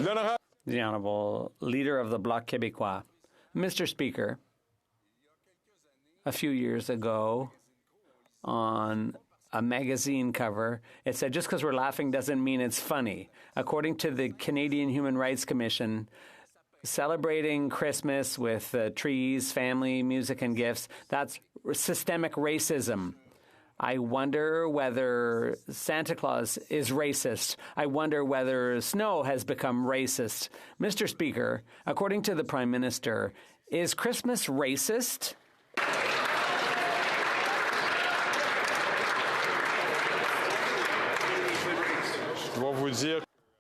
The Honourable Leader of the Bloc Québécois. Mr. Speaker, a few years ago on a magazine cover, it said, just because we're laughing doesn't mean it's funny. According to the Canadian Human Rights Commission, celebrating Christmas with trees, family, music, and gifts, that's systemic racism. I wonder whether Santa Claus is racist. I wonder whether snow has become racist. Mr. Speaker, according to the Prime Minister, is Christmas racist?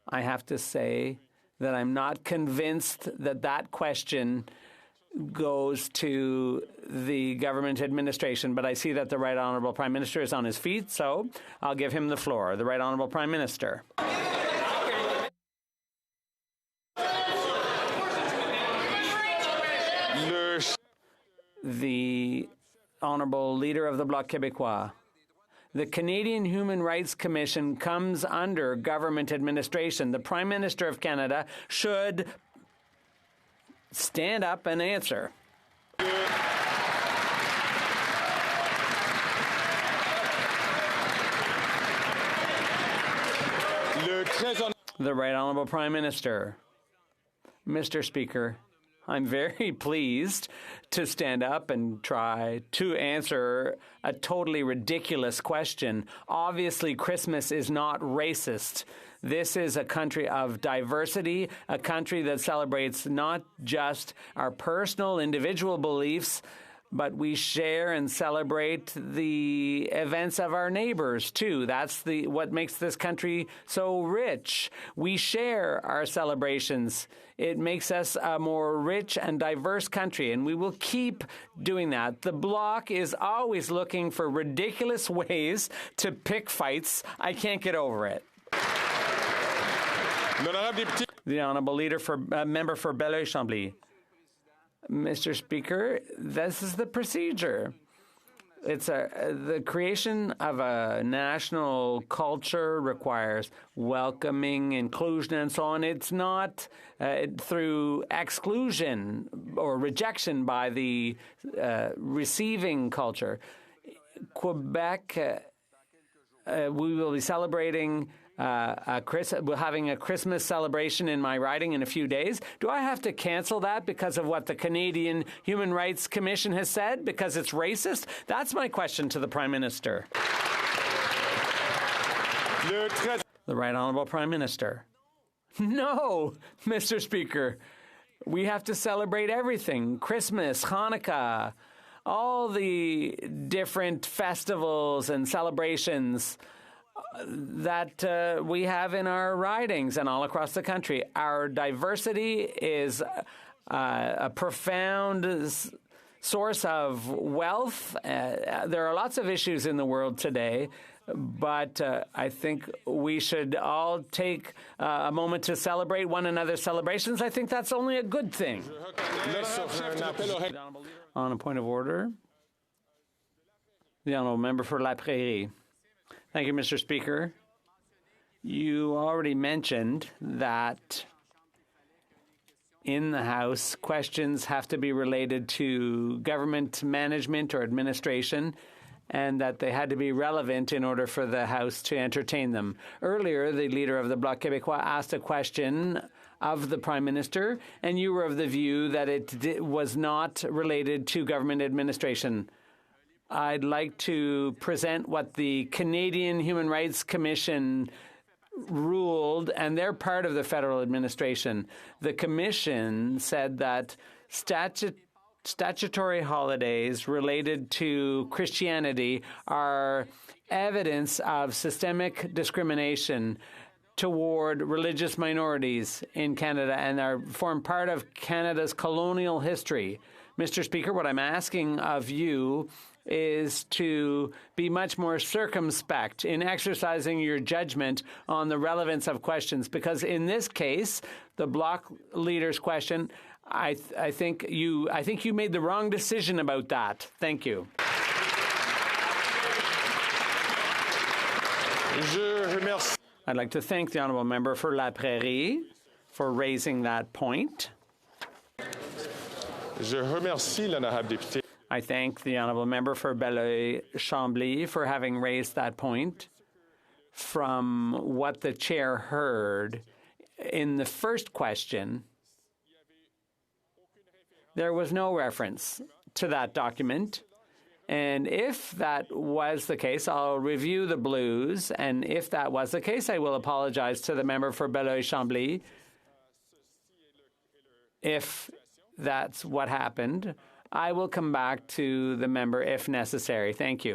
I have to say that I'm not convinced that that question goes to the government administration, but I see that the Right Honourable Prime Minister is on his feet, so I'll give him the floor. The Right Honourable Prime Minister. The Honourable Leader of the Bloc Québécois. The Canadian Human Rights Commission comes under government administration. The Prime Minister of Canada should stand up and answer. The Right Honourable Prime Minister. Mr. Speaker, I'm very pleased to stand up and try to answer a totally ridiculous question. Obviously, Christmas is not racist. This is a country of diversity, a country that celebrates not just our personal, individual beliefs, but we share and celebrate the events of our neighbors, too. That's what makes this country so rich. We share our celebrations. It makes us a more rich and diverse country, and we will keep doing that. The Bloc is always looking for ridiculous ways to pick fights. I can't get over it. The Honourable Member for Belleuil-Chambly. Mr. Speaker, this is the procedure. It's the creation of a national culture requires welcoming, inclusion, and so on. It's not through exclusion or rejection by the receiving culture. Quebec, we will be celebrating we're having a Christmas celebration in my riding in a few days. Do I have to cancel that because of what the Canadian Human Rights Commission has said? Because it's racist? That's my question to the Prime Minister. The Right Honourable Prime Minister. No, Mr. Speaker. We have to celebrate everything. Christmas, Hanukkah, all the different festivals and celebrations that we have in our ridings and all across the country. Our diversity is a profound source of wealth. There are lots of issues in the world today, but I think we should all take a moment to celebrate one another's celebrations. I think that's only a good thing. On a point of order, the Honourable Member for La Prairie. Thank you, Mr. Speaker. You already mentioned that in the House, questions have to be related to government management or administration, and that they had to be relevant in order for the House to entertain them. Earlier, the Leader of the Bloc Québécois asked a question of the Prime Minister, and you were of the view that it was not related to government administration. I'd like to present what the Canadian Human Rights Commission ruled, and they're part of the federal administration. The Commission said that statutory holidays related to Christianity are evidence of systemic discrimination toward religious minorities in Canada and form part of Canada's colonial history. Mr. Speaker, what I'm asking of you is to be much more circumspect in exercising your judgment on the relevance of questions, because in this case, the Bloc leader's question, I think you made the wrong decision about that. Thank you. I'd like to thank the Honourable Member for La Prairie. for raising that point. Je remercie l'honorable député. I thank the honourable member for Belleuil-Chambly for having raised that point. From what the chair heard in the first question, there was no reference to that document. And if that was the case, I'll review the blues. And if that was the case, I will apologize to the member for Belleuil-Chambly if that's what happened. I will come back to the member if necessary. Thank you.